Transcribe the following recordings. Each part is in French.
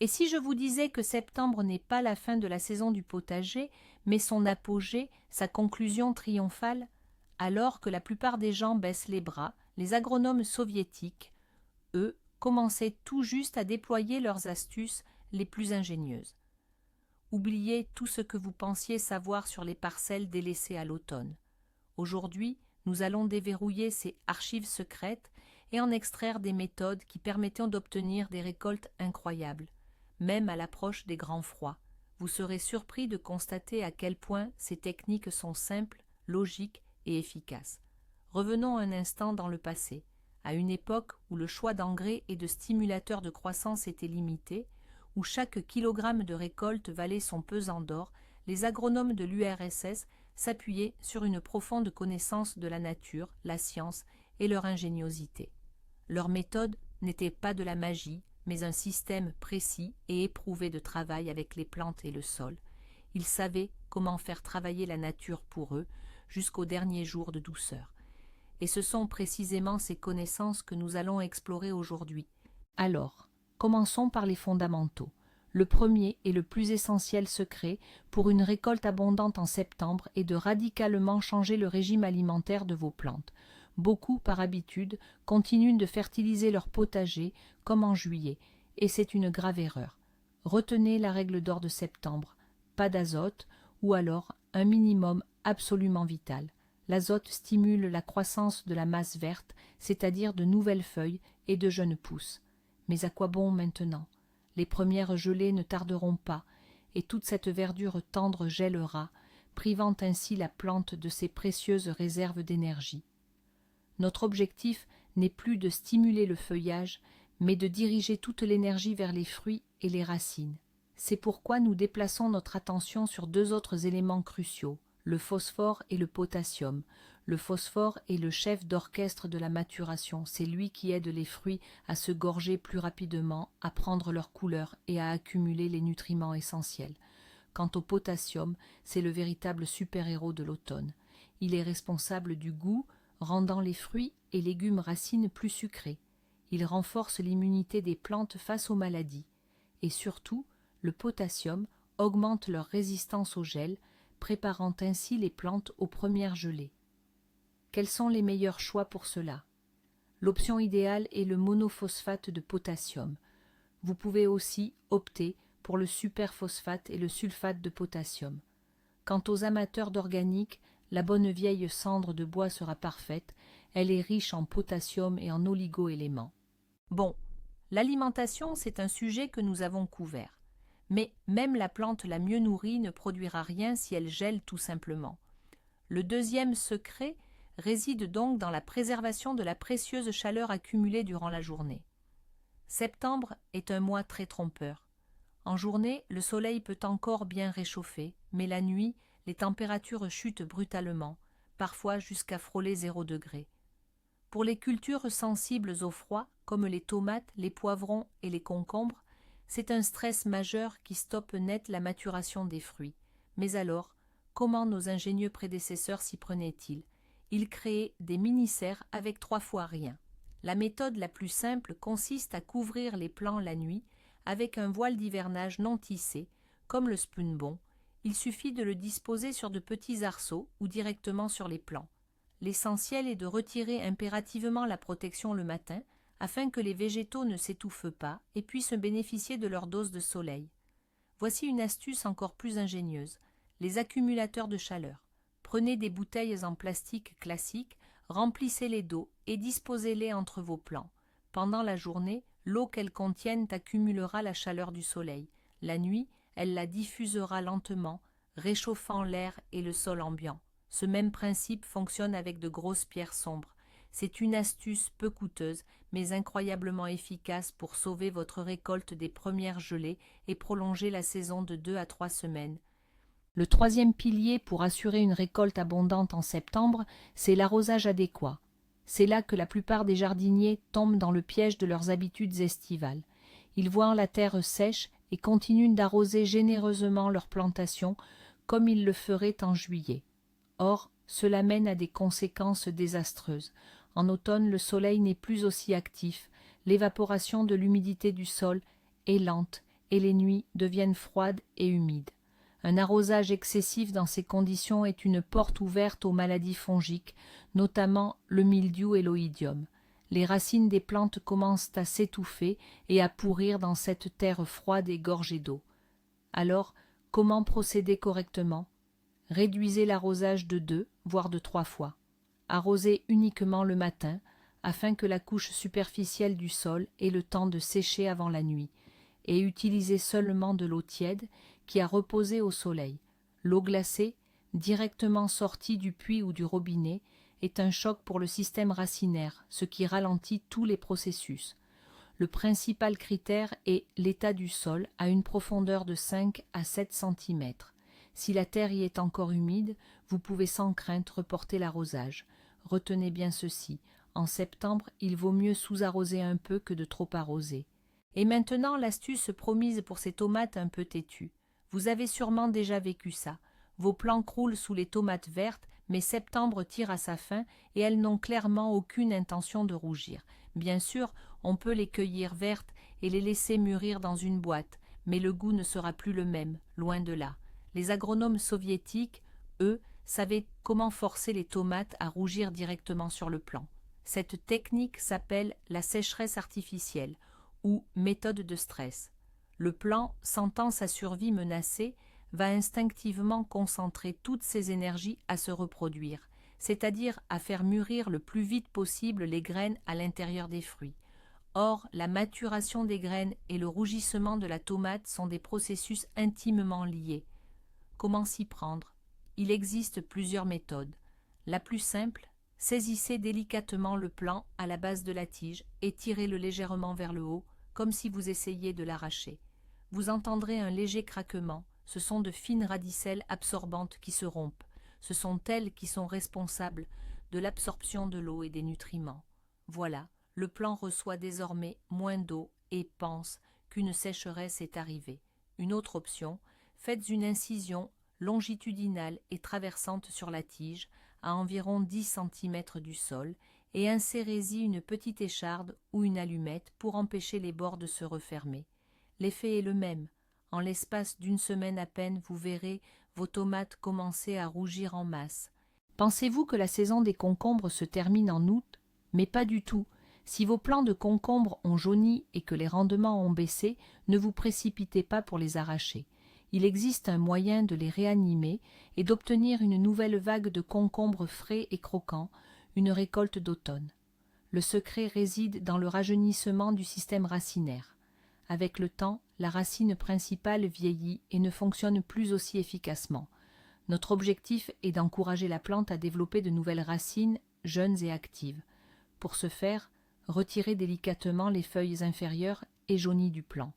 Et si je vous disais que septembre n'est pas la fin de la saison du potager, mais son apogée, sa conclusion triomphale? Alors que la plupart des gens baissent les bras, les agronomes soviétiques, eux, commençaient tout juste à déployer leurs astuces les plus ingénieuses. Oubliez tout ce que vous pensiez savoir sur les parcelles délaissées à l'automne. Aujourd'hui, nous allons déverrouiller ces archives secrètes et en extraire des méthodes qui permettent d'obtenir des récoltes incroyables, même à l'approche des grands froids. Vous serez surpris de constater à quel point ces techniques sont simples, logiques et efficaces. Revenons un instant dans le passé, à une époque où le choix d'engrais et de stimulateurs de croissance était limité, où chaque kilogramme de récolte valait son pesant d'or, les agronomes de l'URSS s'appuyaient sur une profonde connaissance de la nature, la science et leur ingéniosité. Leur méthode n'était pas de la magie, mais un système précis et éprouvé de travail avec les plantes et le sol. Ils savaient comment faire travailler la nature pour eux jusqu'au dernier jour de douceur. Et ce sont précisément ces connaissances que nous allons explorer aujourd'hui. Alors, commençons par les fondamentaux. Le premier et le plus essentiel secret pour une récolte abondante en septembre est de radicalement changer le régime alimentaire de vos plantes. Beaucoup, par habitude, continuent de fertiliser leur potager comme en juillet, et c'est une grave erreur. Retenez la règle d'or de septembre, pas d'azote, ou alors un minimum absolument vital. L'azote stimule la croissance de la masse verte, c'est-à-dire de nouvelles feuilles et de jeunes pousses. Mais à quoi bon maintenant? Les premières gelées ne tarderont pas, et toute cette verdure tendre gèlera, privant ainsi la plante de ses précieuses réserves d'énergie. Notre objectif n'est plus de stimuler le feuillage, mais de diriger toute l'énergie vers les fruits et les racines. C'est pourquoi nous déplaçons notre attention sur deux autres éléments cruciaux, le phosphore et le potassium. Le phosphore est le chef d'orchestre de la maturation, c'est lui qui aide les fruits à se gorger plus rapidement, à prendre leur couleur et à accumuler les nutriments essentiels. Quant au potassium, c'est le véritable super-héros de l'automne. Il est responsable du goût, rendant les fruits et légumes racines plus sucrés. Il renforce l'immunité des plantes face aux maladies. Et surtout, le potassium augmente leur résistance au gel, préparant ainsi les plantes aux premières gelées. Quels sont les meilleurs choix pour cela? L'option idéale est le monophosphate de potassium. Vous pouvez aussi opter pour le superphosphate et le sulfate de potassium. Quant aux amateurs d'organique, la bonne vieille cendre de bois sera parfaite, elle est riche en potassium et en oligo-éléments. Bon, l'alimentation, c'est un sujet que nous avons couvert. Mais même la plante la mieux nourrie ne produira rien si elle gèle tout simplement. Le deuxième secret réside donc dans la préservation de la précieuse chaleur accumulée durant la journée. Septembre est un mois très trompeur. En journée, le soleil peut encore bien réchauffer, mais la nuit, les températures chutent brutalement, parfois jusqu'à frôler 0 degré. Pour les cultures sensibles au froid, comme les tomates, les poivrons et les concombres, c'est un stress majeur qui stoppe net la maturation des fruits. Mais alors, comment nos ingénieux prédécesseurs s'y prenaient-ils? Ils créaient des mini-serres avec 3 fois rien. La méthode la plus simple consiste à couvrir les plants la nuit avec un voile d'hivernage non tissé, comme le spunbond. Il suffit de le disposer sur de petits arceaux ou directement sur les plants. L'essentiel est de retirer impérativement la protection le matin, afin que les végétaux ne s'étouffent pas et puissent bénéficier de leur dose de soleil. Voici une astuce encore plus ingénieuse, les accumulateurs de chaleur. Prenez des bouteilles en plastique classique, remplissez-les d'eau et disposez-les entre vos plants. Pendant la journée, l'eau qu'elles contiennent accumulera la chaleur du soleil. La nuit, elle la diffusera lentement, réchauffant l'air et le sol ambiant. Ce même principe fonctionne avec de grosses pierres sombres. C'est une astuce peu coûteuse, mais incroyablement efficace pour sauver votre récolte des premières gelées et prolonger la saison de 2 à 3 semaines. Le troisième pilier pour assurer une récolte abondante en septembre, c'est l'arrosage adéquat. C'est là que la plupart des jardiniers tombent dans le piège de leurs habitudes estivales. Ils voient la terre sèche et continuent d'arroser généreusement leurs plantations comme ils le feraient en juillet. Or, cela mène à des conséquences désastreuses. En automne, le soleil n'est plus aussi actif, l'évaporation de l'humidité du sol est lente et les nuits deviennent froides et humides. Un arrosage excessif dans ces conditions est une porte ouverte aux maladies fongiques, notamment le mildiou et l'oïdium. Les racines des plantes commencent à s'étouffer et à pourrir dans cette terre froide et gorgée d'eau. Alors, comment procéder correctement? Réduisez l'arrosage de 2, voire de 3 fois. Arrosez uniquement le matin, afin que la couche superficielle du sol ait le temps de sécher avant la nuit, et utilisez seulement de l'eau tiède qui a reposé au soleil. L'eau glacée, directement sortie du puits ou du robinet, est un choc pour le système racinaire, ce qui ralentit tous les processus. Le principal critère est l'état du sol à une profondeur de 5 à 7 cm. Si la terre y est encore humide, vous pouvez sans crainte reporter l'arrosage. Retenez bien ceci, en septembre, il vaut mieux sous-arroser un peu que de trop arroser. Et maintenant l'astuce promise pour ces tomates un peu têtues. Vous avez sûrement déjà vécu ça. Vos plants croulent sous les tomates vertes, mais septembre tire à sa fin et elles n'ont clairement aucune intention de rougir. Bien sûr, on peut les cueillir vertes et les laisser mûrir dans une boîte, mais le goût ne sera plus le même, loin de là. Les agronomes soviétiques, eux, savaient comment forcer les tomates à rougir directement sur le plant. Cette technique s'appelle la sécheresse artificielle ou méthode de stress. Le plant, sentant sa survie menacée, va instinctivement concentrer toutes ses énergies à se reproduire, c'est-à-dire à faire mûrir le plus vite possible les graines à l'intérieur des fruits. Or, la maturation des graines et le rougissement de la tomate sont des processus intimement liés. Comment s'y prendre? Il existe plusieurs méthodes. La plus simple, saisissez délicatement le plant à la base de la tige et tirez-le légèrement vers le haut, comme si vous essayiez de l'arracher. Vous entendrez un léger craquement, ce sont de fines radicelles absorbantes qui se rompent. Ce sont elles qui sont responsables de l'absorption de l'eau et des nutriments. Voilà, le plant reçoit désormais moins d'eau et pense qu'une sécheresse est arrivée. Une autre option, faites une incision longitudinale et traversante sur la tige, à environ 10 cm du sol, et insérez-y une petite écharde ou une allumette pour empêcher les bords de se refermer. L'effet est le même. En l'espace d'une semaine à peine, vous verrez vos tomates commencer à rougir en masse. Pensez-vous que la saison des concombres se termine en août? Mais pas du tout. Si vos plants de concombres ont jauni et que les rendements ont baissé, ne vous précipitez pas pour les arracher. Il existe un moyen de les réanimer et d'obtenir une nouvelle vague de concombres frais et croquants, une récolte d'automne. Le secret réside dans le rajeunissement du système racinaire. Avec le temps, la racine principale vieillit et ne fonctionne plus aussi efficacement. Notre objectif est d'encourager la plante à développer de nouvelles racines jeunes et actives. Pour ce faire, retirez délicatement les feuilles inférieures et jaunies du plant.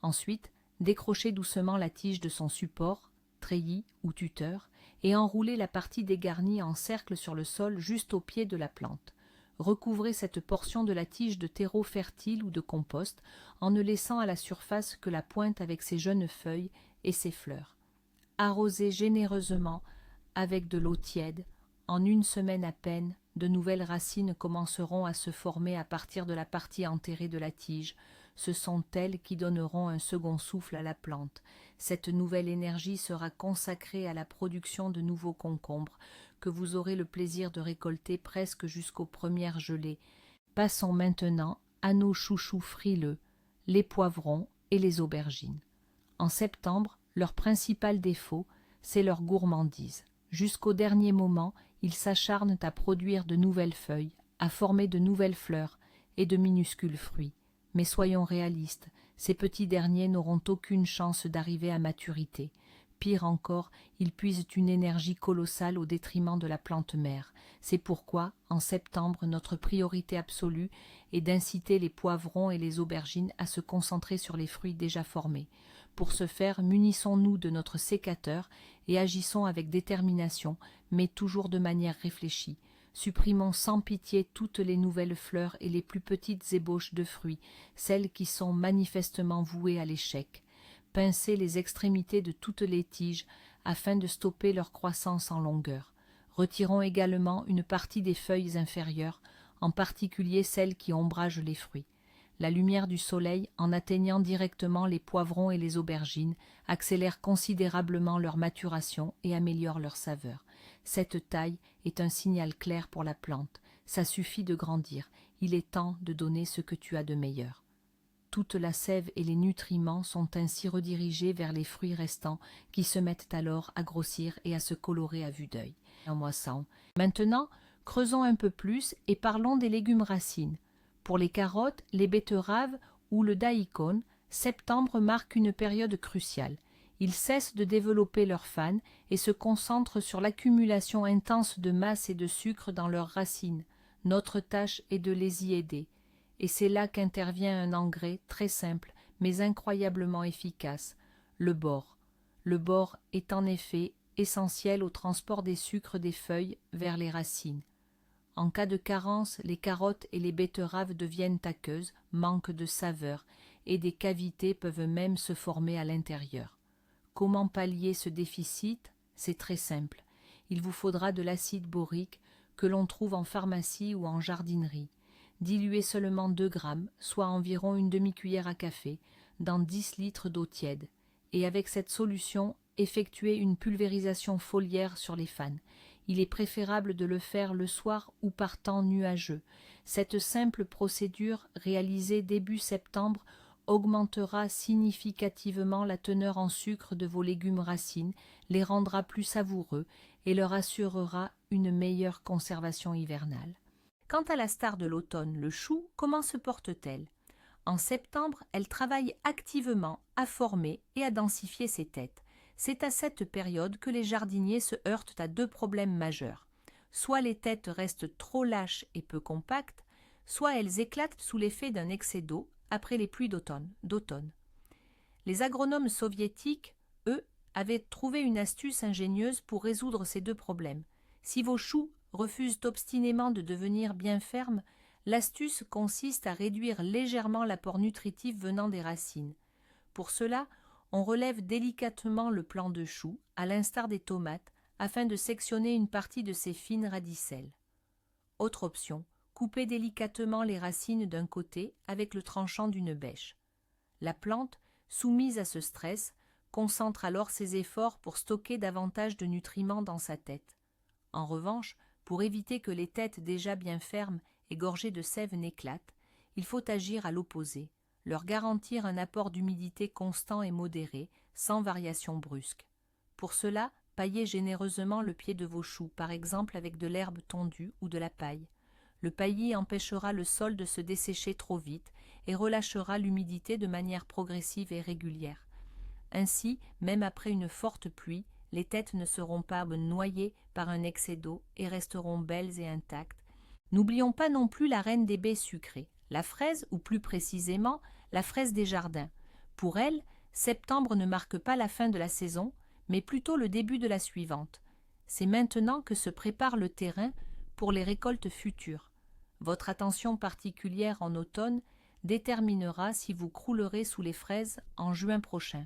Ensuite, décrochez doucement la tige de son support, treillis ou tuteur, et enroulez la partie dégarnie en cercle sur le sol juste au pied de la plante. Recouvrez cette portion de la tige de terreau fertile ou de compost en ne laissant à la surface que la pointe avec ses jeunes feuilles et ses fleurs. Arrosez généreusement avec de l'eau tiède. En une semaine à peine, de nouvelles racines commenceront à se former à partir de la partie enterrée de la tige. Ce sont elles qui donneront un second souffle à la plante. Cette nouvelle énergie sera consacrée à la production de nouveaux concombres, que vous aurez le plaisir de récolter presque jusqu'aux premières gelées. Passons maintenant à nos chouchous frileux, les poivrons et les aubergines. En septembre, leur principal défaut, c'est leur gourmandise. Jusqu'au dernier moment, ils s'acharnent à produire de nouvelles feuilles, à former de nouvelles fleurs et de minuscules fruits. Mais soyons réalistes, ces petits derniers n'auront aucune chance d'arriver à maturité. Pire encore, ils puisent une énergie colossale au détriment de la plante mère. C'est pourquoi, en septembre, notre priorité absolue est d'inciter les poivrons et les aubergines à se concentrer sur les fruits déjà formés. Pour ce faire, munissons-nous de notre sécateur et agissons avec détermination, mais toujours de manière réfléchie. Supprimons sans pitié toutes les nouvelles fleurs et les plus petites ébauches de fruits, celles qui sont manifestement vouées à l'échec. Pincez les extrémités de toutes les tiges afin de stopper leur croissance en longueur. Retirons également une partie des feuilles inférieures, en particulier celles qui ombragent les fruits. La lumière du soleil, en atteignant directement les poivrons et les aubergines, accélère considérablement leur maturation et améliore leur saveur. Cette taille est un signal clair pour la plante. Ça suffit de grandir. Il est temps de donner ce que tu as de meilleur. Toute la sève et les nutriments sont ainsi redirigés vers les fruits restants qui se mettent alors à grossir et à se colorer à vue d'œil. En moisson. Maintenant, creusons un peu plus et parlons des légumes racines. Pour les carottes, les betteraves ou le daikon, septembre marque une période cruciale. Ils cessent de développer leurs fans et se concentrent sur l'accumulation intense de masse et de sucre dans leurs racines. Notre tâche est de les y aider. Et c'est là qu'intervient un engrais très simple mais incroyablement efficace, le bore. Le bore est en effet essentiel au transport des sucres des feuilles vers les racines. En cas de carence, les carottes et les betteraves deviennent aqueuses, manquent de saveur, et des cavités peuvent même se former à l'intérieur. Comment pallier ce déficit? C'est très simple. Il vous faudra de l'acide borique que l'on trouve en pharmacie ou en jardinerie. Diluez seulement 2 grammes, soit environ une demi-cuillère à café, dans 10 litres d'eau tiède. Et avec cette solution, effectuez une pulvérisation foliaire sur les fans. Il est préférable de le faire le soir ou par temps nuageux. Cette simple procédure, réalisée début septembre, augmentera significativement la teneur en sucre de vos légumes racines, les rendra plus savoureux et leur assurera une meilleure conservation hivernale. Quant à la star de l'automne, le chou, comment se porte-t-elle? En septembre, elle travaille activement à former et à densifier ses têtes. C'est à cette période que les jardiniers se heurtent à 2 problèmes majeurs. Soit les têtes restent trop lâches et peu compactes, soit elles éclatent sous l'effet d'un excès d'eau après les pluies d'automne. Les agronomes soviétiques, eux, avaient trouvé une astuce ingénieuse pour résoudre ces 2 problèmes. Si vos choux refusent obstinément de devenir bien fermes, l'astuce consiste à réduire légèrement l'apport nutritif venant des racines. Pour cela, on relève délicatement le plant de chou, à l'instar des tomates, afin de sectionner une partie de ses fines radicelles. Autre option, coupez délicatement les racines d'un côté avec le tranchant d'une bêche. La plante, soumise à ce stress, concentre alors ses efforts pour stocker davantage de nutriments dans sa tête. En revanche, pour éviter que les têtes déjà bien fermes et gorgées de sève n'éclatent, il faut agir à l'opposé, leur garantir un apport d'humidité constant et modéré, sans variation brusque. Pour cela, paillez généreusement le pied de vos choux, par exemple avec de l'herbe tondue ou de la paille. Le paillis empêchera le sol de se dessécher trop vite et relâchera l'humidité de manière progressive et régulière. Ainsi, même après une forte pluie, les têtes ne seront pas noyées par un excès d'eau et resteront belles et intactes. N'oublions pas non plus la reine des baies sucrées, la fraise, ou plus précisément, la fraise des jardins. Pour elle, septembre ne marque pas la fin de la saison, mais plutôt le début de la suivante. C'est maintenant que se prépare le terrain pour les récoltes futures. Votre attention particulière en automne déterminera si vous croulerez sous les fraises en juin prochain.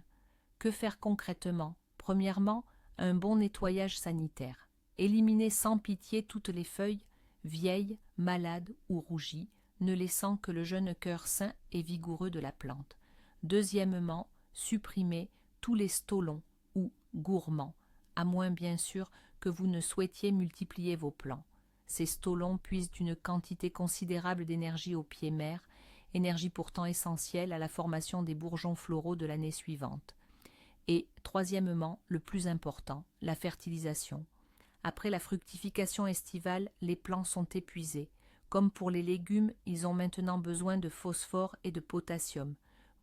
Que faire concrètement? Premièrement, un bon nettoyage sanitaire. Éliminez sans pitié toutes les feuilles, vieilles, malades ou rougies, ne laissant que le jeune cœur sain et vigoureux de la plante. Deuxièmement, supprimez tous les stolons ou gourmands, à moins bien sûr que vous ne souhaitiez multiplier vos plants. Ces stolons puisent une quantité considérable d'énergie au pied mère, énergie pourtant essentielle à la formation des bourgeons floraux de l'année suivante. Et, troisièmement, le plus important, la fertilisation. Après la fructification estivale, les plants sont épuisés. Comme pour les légumes, ils ont maintenant besoin de phosphore et de potassium.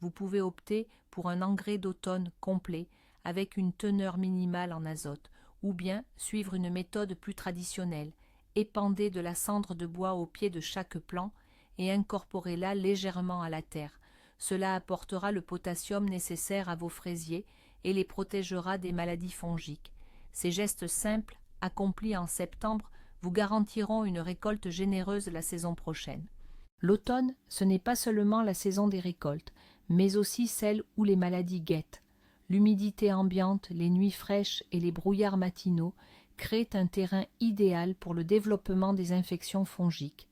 Vous pouvez opter pour un engrais d'automne complet avec une teneur minimale en azote, ou bien suivre une méthode plus traditionnelle. Épandez de la cendre de bois au pied de chaque plant et incorporez-la légèrement à la terre. Cela apportera le potassium nécessaire à vos fraisiers et les protégera des maladies fongiques. Ces gestes simples, accomplis en septembre, vous garantiront une récolte généreuse la saison prochaine. L'automne, ce n'est pas seulement la saison des récoltes, mais aussi celle où les maladies guettent. L'humidité ambiante, les nuits fraîches et les brouillards matinaux créent un terrain idéal pour le développement des infections fongiques.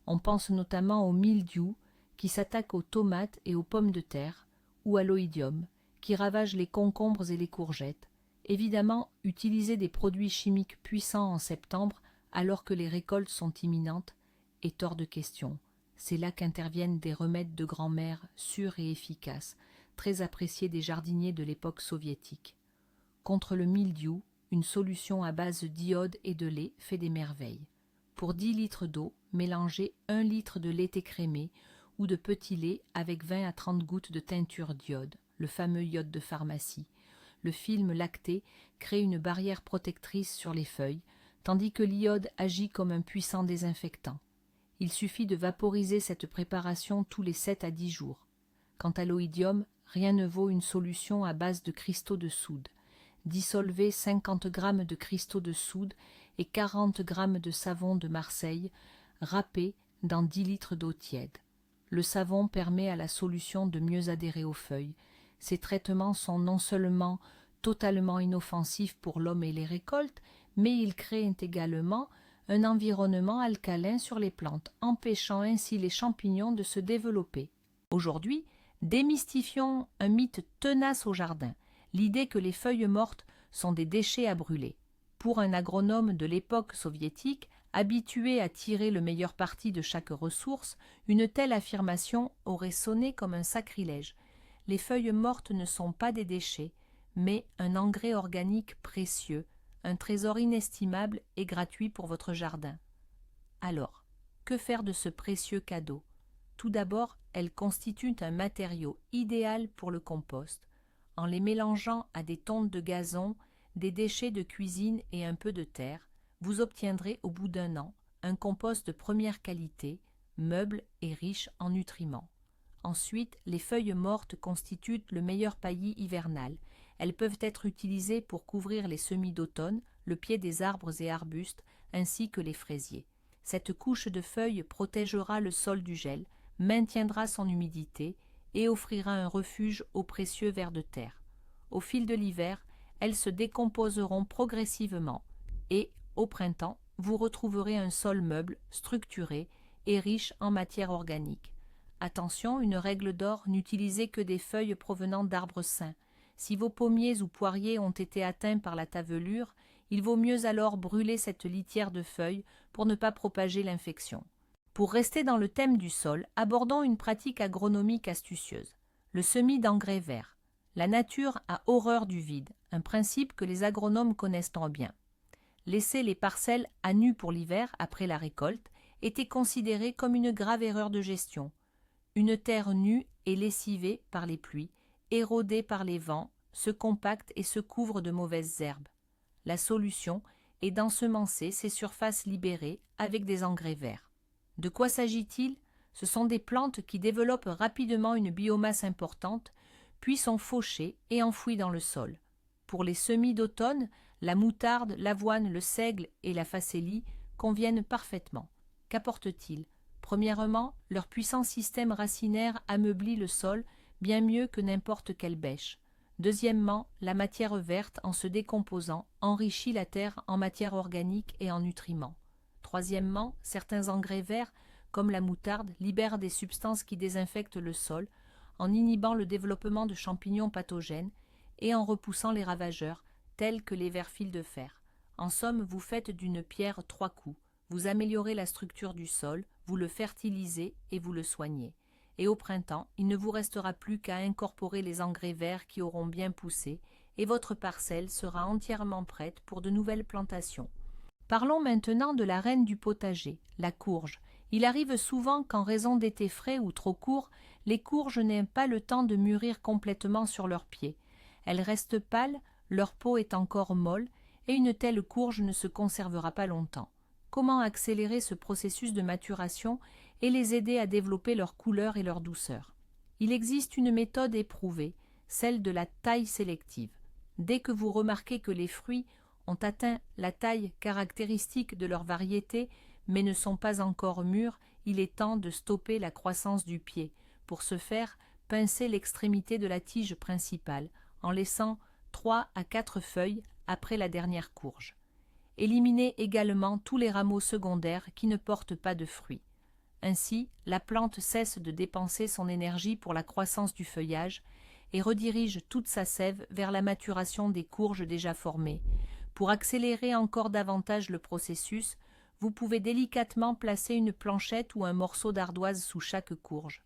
On pense notamment au mildiou, qui s'attaque aux tomates et aux pommes de terre, ou à l'oïdium, qui ravage les concombres et les courgettes. Évidemment, utiliser des produits chimiques puissants en septembre, alors que les récoltes sont imminentes, est hors de question. C'est là qu'interviennent des remèdes de grand-mère sûrs et efficaces, très appréciés des jardiniers de l'époque soviétique. Contre le mildiou, une solution à base d'iode et de lait fait des merveilles. Pour 10 litres d'eau, mélangez 1 litre de lait écrémé ou de petit lait avec 20 à 30 gouttes de teinture d'iode, le fameux iode de pharmacie. Le film lacté crée une barrière protectrice sur les feuilles, tandis que l'iode agit comme un puissant désinfectant. Il suffit de vaporiser cette préparation tous les 7 à 10 jours. Quant à l'oïdium, rien ne vaut une solution à base de cristaux de soude. Dissolvez 50 g de cristaux de soude et 40 g de savon de Marseille, râpé dans 10 litres d'eau tiède. Le savon permet à la solution de mieux adhérer aux feuilles. Ces traitements sont non seulement totalement inoffensifs pour l'homme et les récoltes, mais ils créent également un environnement alcalin sur les plantes, empêchant ainsi les champignons de se développer. Aujourd'hui, démystifions un mythe tenace au jardin, l'idée que les feuilles mortes sont des déchets à brûler. Pour un agronome de l'époque soviétique, habitué à tirer le meilleur parti de chaque ressource, une telle affirmation aurait sonné comme un sacrilège. Les feuilles mortes ne sont pas des déchets, mais un engrais organique précieux, un trésor inestimable et gratuit pour votre jardin. Alors, que faire de ce précieux cadeau? Tout d'abord, elles constituent un matériau idéal pour le compost. En les mélangeant à des tontes de gazon, des déchets de cuisine et un peu de terre, vous obtiendrez au bout d'un an un compost de première qualité, meuble et riche en nutriments. Ensuite, les feuilles mortes constituent le meilleur paillis hivernal. Elles peuvent être utilisées pour couvrir les semis d'automne, le pied des arbres et arbustes, ainsi que les fraisiers. Cette couche de feuilles protégera le sol du gel, maintiendra son humidité et offrira un refuge aux précieux vers de terre. Au fil de l'hiver, elles se décomposeront progressivement et, au printemps, vous retrouverez un sol meuble, structuré et riche en matière organique. Attention, une règle d'or, n'utilisez que des feuilles provenant d'arbres sains. Si vos pommiers ou poiriers ont été atteints par la tavelure, il vaut mieux alors brûler cette litière de feuilles pour ne pas propager l'infection. Pour rester dans le thème du sol, abordons une pratique agronomique astucieuse, le semis d'engrais verts. La nature a horreur du vide, un principe que les agronomes connaissent trop bien. Laisser les parcelles à nu pour l'hiver après la récolte était considéré comme une grave erreur de gestion. Une terre nue et lessivée par les pluies, érodée par les vents, se compacte et se couvre de mauvaises herbes. La solution est d'ensemencer ces surfaces libérées avec des engrais verts. De quoi s'agit-il? Ce sont des plantes qui développent rapidement une biomasse importante, puis sont fauchées et enfouies dans le sol. Pour les semis d'automne, la moutarde, l'avoine, le seigle et la facélie conviennent parfaitement. Qu'apportent-ils? Premièrement, leur puissant système racinaire ameublit le sol bien mieux que n'importe quelle bêche. Deuxièmement, la matière verte, en se décomposant, enrichit la terre en matière organique et en nutriments. Troisièmement, certains engrais verts, comme la moutarde, libèrent des substances qui désinfectent le sol, en inhibant le développement de champignons pathogènes et en repoussant les ravageurs, tels que les vers fils de fer. En somme, vous faites d'une pierre 3 coups. Vous améliorez la structure du sol, vous le fertilisez et vous le soignez. Et au printemps, il ne vous restera plus qu'à incorporer les engrais verts qui auront bien poussé et votre parcelle sera entièrement prête pour de nouvelles plantations. Parlons maintenant de la reine du potager, la courge. Il arrive souvent qu'en raison d'étés frais ou trop courts, les courges n'aient pas le temps de mûrir complètement sur leurs pieds. Elles restent pâles, leur peau est encore molle et une telle courge ne se conservera pas longtemps. Comment accélérer ce processus de maturation et les aider à développer leur couleur et leur douceur? Il existe une méthode éprouvée, celle de la taille sélective. Dès que vous remarquez que les fruits ont atteint la taille caractéristique de leur variété, mais ne sont pas encore mûrs, il est temps de stopper la croissance du pied. Pour ce faire, pincez l'extrémité de la tige principale, en laissant 3 à 4 feuilles après la dernière courge. Éliminez également tous les rameaux secondaires qui ne portent pas de fruits. Ainsi, la plante cesse de dépenser son énergie pour la croissance du feuillage et redirige toute sa sève vers la maturation des courges déjà formées. Pour accélérer encore davantage le processus, vous pouvez délicatement placer une planchette ou un morceau d'ardoise sous chaque courge.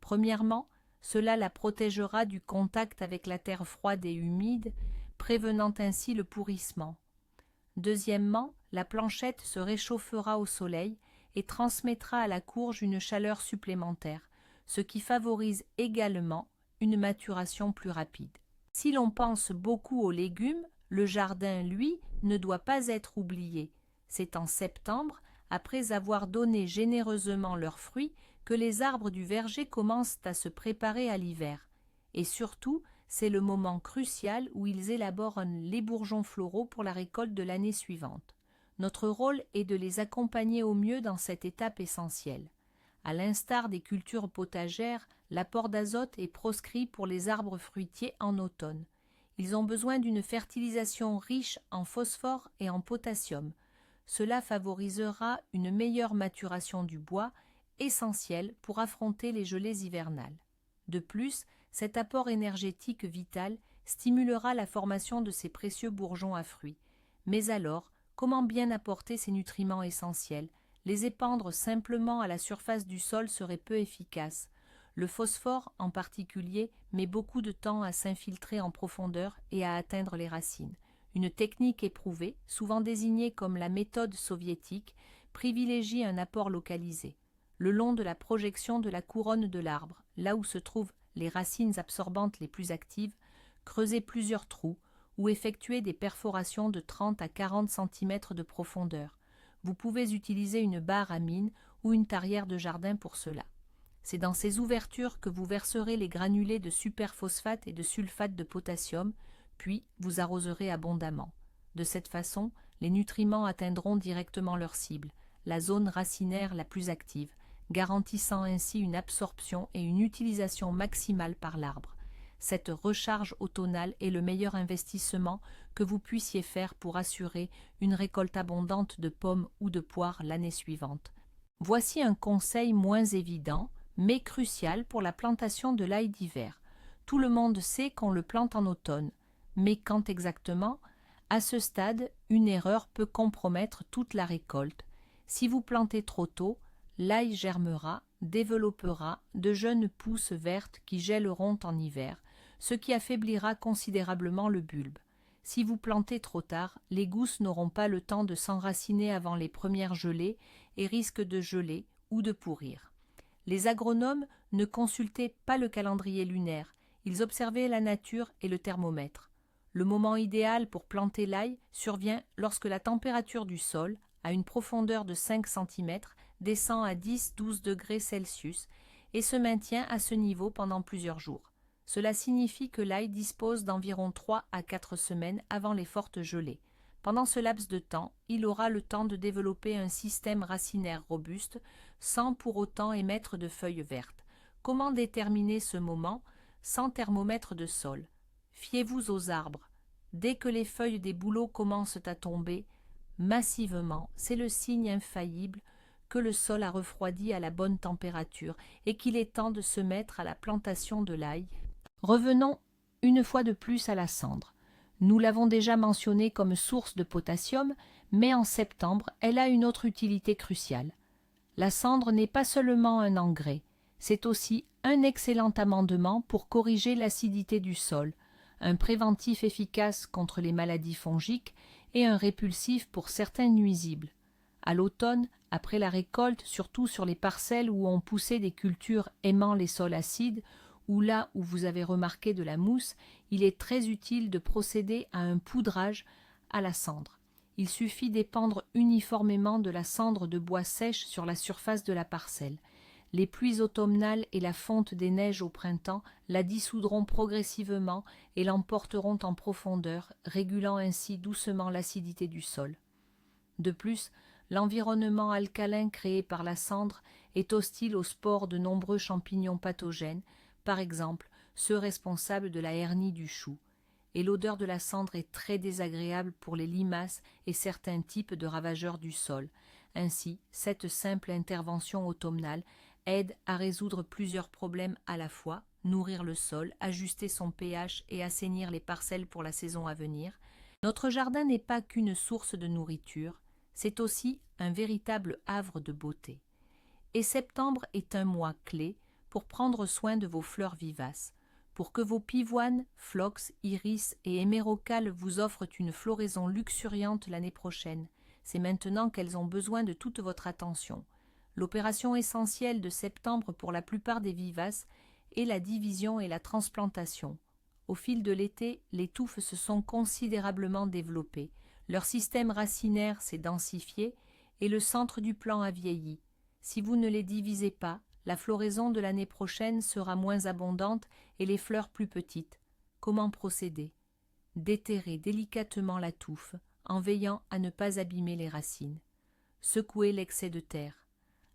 Premièrement, cela la protégera du contact avec la terre froide et humide, prévenant ainsi le pourrissement. Deuxièmement, la planchette se réchauffera au soleil et transmettra à la courge une chaleur supplémentaire, ce qui favorise également une maturation plus rapide. Si l'on pense beaucoup aux légumes, le jardin, lui, ne doit pas être oublié. C'est en septembre, après avoir donné généreusement leurs fruits, que les arbres du verger commencent à se préparer à l'hiver. Et surtout, c'est le moment crucial où ils élaborent les bourgeons floraux pour la récolte de l'année suivante. Notre rôle est de les accompagner au mieux dans cette étape essentielle. À l'instar des cultures potagères, l'apport d'azote est proscrit pour les arbres fruitiers en automne. Ils ont besoin d'une fertilisation riche en phosphore et en potassium. Cela favorisera une meilleure maturation du bois, essentiel pour affronter les gelées hivernales. De plus, cet apport énergétique vital stimulera la formation de ces précieux bourgeons à fruits. Mais alors, comment bien apporter ces nutriments essentiels? Les épandre simplement à la surface du sol serait peu efficace. Le phosphore, en particulier, met beaucoup de temps à s'infiltrer en profondeur et à atteindre les racines. Une technique éprouvée, souvent désignée comme la méthode soviétique, privilégie un apport localisé. Le long de la projection de la couronne de l'arbre, là où se trouvent les racines absorbantes les plus actives, creusez plusieurs trous ou effectuez des perforations de 30 à 40 cm de profondeur. Vous pouvez utiliser une barre à mine ou une tarière de jardin pour cela. C'est dans ces ouvertures que vous verserez les granulés de superphosphate et de sulfate de potassium, puis vous arroserez abondamment. De cette façon, les nutriments atteindront directement leur cible, la zone racinaire la plus active, garantissant ainsi une absorption et une utilisation maximale par l'arbre. Cette recharge automnale est le meilleur investissement que vous puissiez faire pour assurer une récolte abondante de pommes ou de poires l'année suivante. Voici un conseil moins évident, mais crucial pour la plantation de l'ail d'hiver. Tout le monde sait qu'on le plante en automne, mais quand exactement? À ce stade, une erreur peut compromettre toute la récolte. Si vous plantez trop tôt, l'ail germera, développera de jeunes pousses vertes qui gèleront en hiver, ce qui affaiblira considérablement le bulbe. Si vous plantez trop tard, les gousses n'auront pas le temps de s'enraciner avant les premières gelées et risquent de geler ou de pourrir. Les agronomes ne consultaient pas le calendrier lunaire, ils observaient la nature et le thermomètre. Le moment idéal pour planter l'ail survient lorsque la température du sol, à une profondeur de 5 cm, descend à 10-12 degrés Celsius et se maintient à ce niveau pendant plusieurs jours. Cela signifie que l'ail dispose d'environ 3 à 4 semaines avant les fortes gelées. Pendant ce laps de temps, il aura le temps de développer un système racinaire robuste sans pour autant émettre de feuilles vertes. Comment déterminer ce moment sans thermomètre de sol? Fiez-vous aux arbres. Dès que les feuilles des bouleaux commencent à tomber massivement, c'est le signe infaillible que le sol a refroidi à la bonne température et qu'il est temps de se mettre à la plantation de l'ail. Revenons une fois de plus à la cendre. Nous l'avons déjà mentionnée comme source de potassium, mais en septembre, elle a une autre utilité cruciale. La cendre n'est pas seulement un engrais, c'est aussi un excellent amendement pour corriger l'acidité du sol, un préventif efficace contre les maladies fongiques et un répulsif pour certains nuisibles. À l'automne, après la récolte, surtout sur les parcelles où ont poussé des cultures aimant les sols acides, ou là où vous avez remarqué de la mousse, il est très utile de procéder à un poudrage à la cendre. Il suffit d'épandre uniformément de la cendre de bois sèche sur la surface de la parcelle. Les pluies automnales et la fonte des neiges au printemps la dissoudront progressivement et l'emporteront en profondeur, régulant ainsi doucement l'acidité du sol. De plus, l'environnement alcalin créé par la cendre est hostile aux spores de nombreux champignons pathogènes, par exemple ceux responsables de la hernie du chou, et l'odeur de la cendre est très désagréable pour les limaces et certains types de ravageurs du sol. Ainsi, cette simple intervention automnale aide à résoudre plusieurs problèmes à la fois, nourrir le sol, ajuster son pH et assainir les parcelles pour la saison à venir. Notre jardin n'est pas qu'une source de nourriture, c'est aussi un véritable havre de beauté. Et septembre est un mois clé pour prendre soin de vos fleurs vivaces, pour que vos pivoines, phlox, iris et hémérocalles vous offrent une floraison luxuriante l'année prochaine. C'est maintenant qu'elles ont besoin de toute votre attention. L'opération essentielle de septembre pour la plupart des vivaces est la division et la transplantation. Au fil de l'été, les touffes se sont considérablement développées, leur système racinaire s'est densifié et le centre du plant a vieilli. Si vous ne les divisez pas, la floraison de l'année prochaine sera moins abondante et les fleurs plus petites. Comment procéder? Déterrer délicatement la touffe en veillant à ne pas abîmer les racines. Secouez l'excès de terre.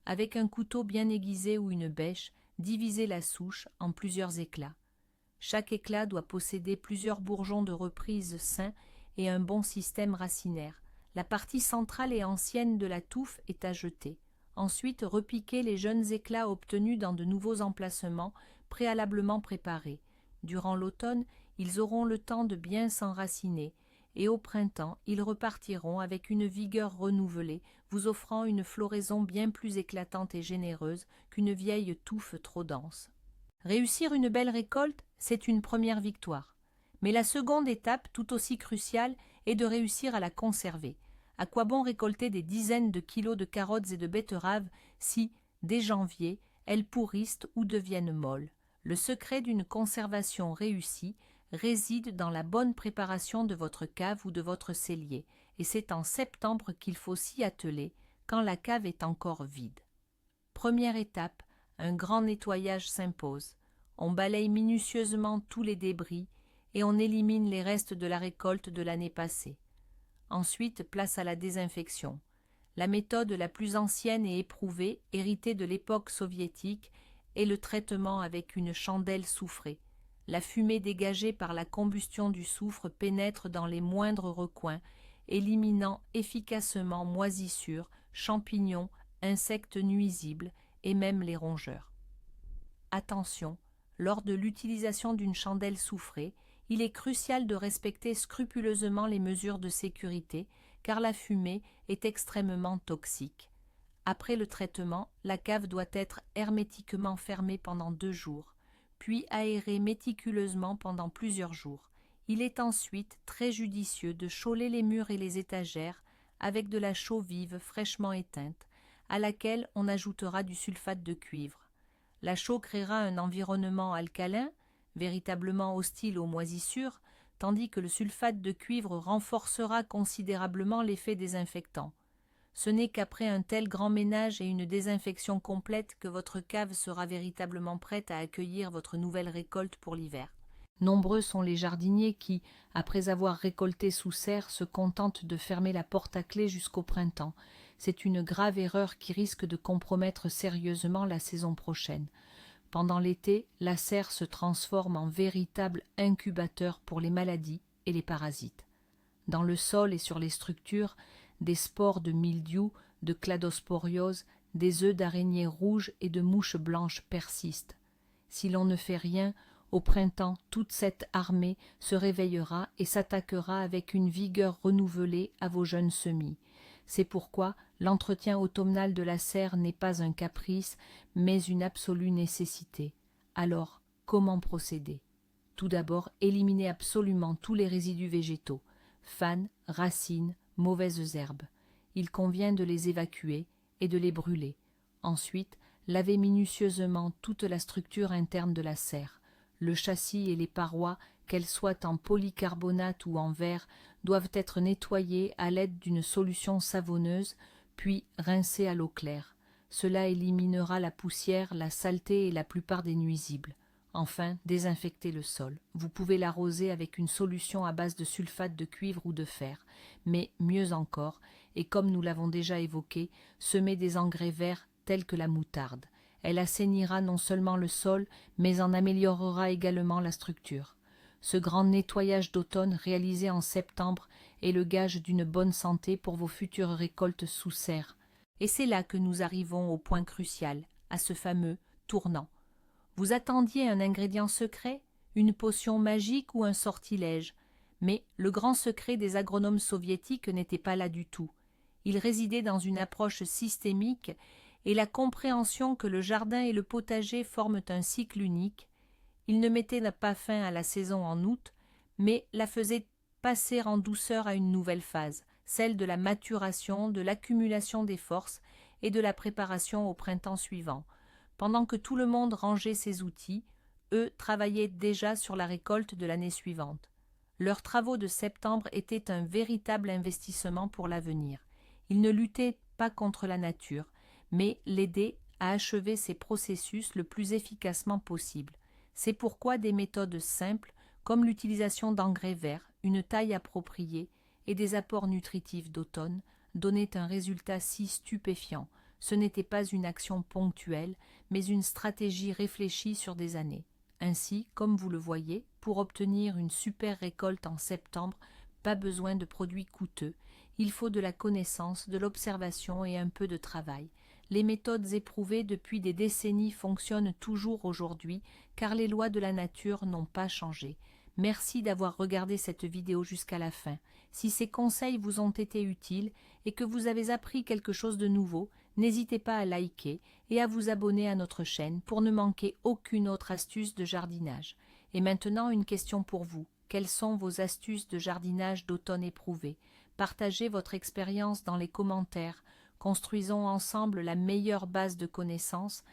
Avec un couteau bien aiguisé ou une bêche, divisez la souche en plusieurs éclats. Chaque éclat doit posséder plusieurs bourgeons de reprise sains et un bon système racinaire. La partie centrale et ancienne de la touffe est à jeter. Ensuite, repiquez les jeunes éclats obtenus dans de nouveaux emplacements préalablement préparés. Durant l'automne, ils auront le temps de bien s'enraciner, et au printemps, ils repartiront avec une vigueur renouvelée, vous offrant une floraison bien plus éclatante et généreuse qu'une vieille touffe trop dense. Réussir une belle récolte, c'est une première victoire. Mais la seconde étape, tout aussi cruciale, est de réussir à la conserver. À quoi bon récolter des dizaines de kilos de carottes et de betteraves si, dès janvier, elles pourrissent ou deviennent molles? Le secret d'une conservation réussie réside dans la bonne préparation de votre cave ou de votre cellier, et c'est en septembre qu'il faut s'y atteler, quand la cave est encore vide. Première étape, un grand nettoyage s'impose. On balaye minutieusement tous les débris et on élimine les restes de la récolte de l'année passée. Ensuite, place à la désinfection. La méthode la plus ancienne et éprouvée, héritée de l'époque soviétique, est le traitement avec une chandelle soufrée. La fumée dégagée par la combustion du soufre pénètre dans les moindres recoins, éliminant efficacement moisissures, champignons, insectes nuisibles et même les rongeurs. Attention, lors de l'utilisation d'une chandelle soufrée, il est crucial de respecter scrupuleusement les mesures de sécurité, car la fumée est extrêmement toxique. Après le traitement, la cave doit être hermétiquement fermée pendant 2 jours, puis aérée méticuleusement pendant plusieurs jours. Il est ensuite très judicieux de chauler les murs et les étagères avec de la chaux vive fraîchement éteinte, à laquelle on ajoutera du sulfate de cuivre. La chaux créera un environnement alcalin, véritablement hostile aux moisissures, tandis que le sulfate de cuivre renforcera considérablement l'effet désinfectant. Ce n'est qu'après un tel grand ménage et une désinfection complète que votre cave sera véritablement prête à accueillir votre nouvelle récolte pour l'hiver. Nombreux sont les jardiniers qui, après avoir récolté sous serre, se contentent de fermer la porte à clé jusqu'au printemps. C'est une grave erreur qui risque de compromettre sérieusement la saison prochaine. Pendant l'été, la serre se transforme en véritable incubateur pour les maladies et les parasites. Dans le sol et sur les structures, des spores de mildiou, de cladosporiose, des œufs d'araignées rouges et de mouches blanches persistent. Si l'on ne fait rien, au printemps, toute cette armée se réveillera et s'attaquera avec une vigueur renouvelée à vos jeunes semis. C'est pourquoi l'entretien automnal de la serre n'est pas un caprice, mais une absolue nécessité. Alors, comment procéder? Tout d'abord, éliminez absolument tous les résidus végétaux, fanes, racines, mauvaises herbes. Il convient de les évacuer et de les brûler. Ensuite, lavez minutieusement toute la structure interne de la serre. Le châssis et les parois, qu'elles soient en polycarbonate ou en verre, doivent être nettoyées à l'aide d'une solution savonneuse, puis rincées à l'eau claire. Cela éliminera la poussière, la saleté et la plupart des nuisibles. Enfin, désinfectez le sol. Vous pouvez l'arroser avec une solution à base de sulfate de cuivre ou de fer, mais mieux encore, et comme nous l'avons déjà évoqué, semez des engrais verts tels que la moutarde. Elle assainira non seulement le sol, mais en améliorera également la structure. Ce grand nettoyage d'automne réalisé en septembre est le gage d'une bonne santé pour vos futures récoltes sous serre. Et c'est là que nous arrivons au point crucial, à ce fameux tournant. Vous attendiez un ingrédient secret, une potion magique ou un sortilège, mais le grand secret des agronomes soviétiques n'était pas là du tout. Il résidait dans une approche systémique et la compréhension que le jardin et le potager forment un cycle unique. Ils ne mettaient pas fin à la saison en août, mais la faisaient passer en douceur à une nouvelle phase, celle de la maturation, de l'accumulation des forces et de la préparation au printemps suivant. Pendant que tout le monde rangeait ses outils, eux travaillaient déjà sur la récolte de l'année suivante. Leurs travaux de septembre étaient un véritable investissement pour l'avenir. Ils ne luttaient pas contre la nature, mais l'aidaient à achever ces processus le plus efficacement possible. C'est pourquoi des méthodes simples, comme l'utilisation d'engrais verts, une taille appropriée et des apports nutritifs d'automne, donnaient un résultat si stupéfiant. Ce n'était pas une action ponctuelle, mais une stratégie réfléchie sur des années. Ainsi, comme vous le voyez, pour obtenir une super récolte en septembre, pas besoin de produits coûteux, il faut de la connaissance, de l'observation et un peu de travail. Les méthodes éprouvées depuis des décennies fonctionnent toujours aujourd'hui, car les lois de la nature n'ont pas changé. Merci d'avoir regardé cette vidéo jusqu'à la fin. Si ces conseils vous ont été utiles et que vous avez appris quelque chose de nouveau, n'hésitez pas à liker et à vous abonner à notre chaîne pour ne manquer aucune autre astuce de jardinage. Et maintenant, une question pour vous. Quelles sont vos astuces de jardinage d'automne éprouvées? Partagez votre expérience dans les commentaires. Construisons ensemble la meilleure base de connaissances